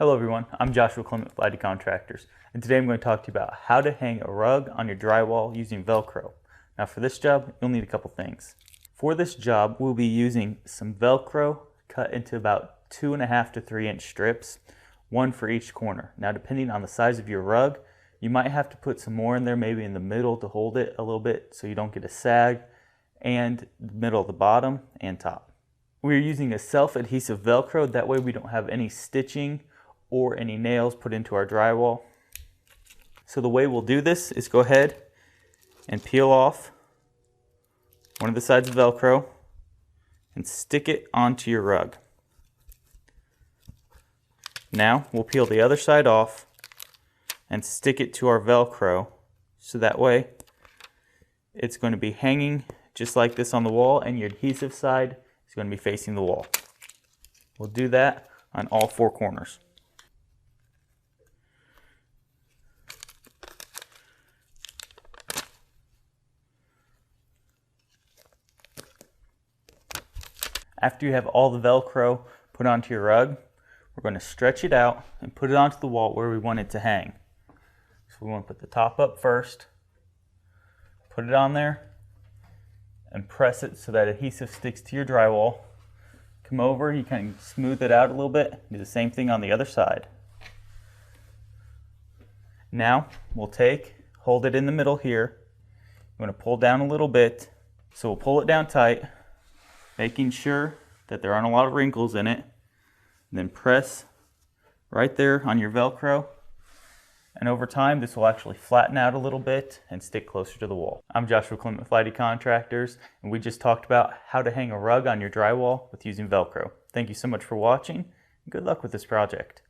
Hello everyone, I'm Joshua with Lighty Contractors, and today I'm going to talk to you about how to hang a rug on your drywall using Velcro. Now for this job, you'll need a couple things. For this job, we'll be using some Velcro cut into about 2.5 to 3 inch strips, one for each corner. Now depending on the size of your rug, you might have to put some more in there, maybe in the middle to hold it a little bit so you don't get a sag, and the middle of the bottom and top. We're using a self-adhesive Velcro, that way we don't have any stitching or any nails put into our drywall. So the way we'll do this is go ahead and peel off one of the sides of Velcro and stick it onto your rug. Now we'll peel the other side off and stick it to our Velcro, so that way it's going to be hanging just like this on the wall and your adhesive side is going to be facing the wall. We'll do that on all 4 corners. After you have all the Velcro put onto your rug, we're going to stretch it out and put it onto the wall where we want it to hang. So we want to put the top up first, put it on there, and press it so that adhesive sticks to your drywall. Come over, you can smooth it out a little bit, do the same thing on the other side. Now we'll hold it in the middle here. You want to pull down a little bit, so we'll pull it down tight, making sure that there aren't a lot of wrinkles in it, and then press right there on your Velcro, and over time this will actually flatten out a little bit and stick closer to the wall. I'm Joshua with Lighty Contractors, and we just talked about how to hang a rug on your drywall with using Velcro. Thank you so much for watching, and good luck with this project.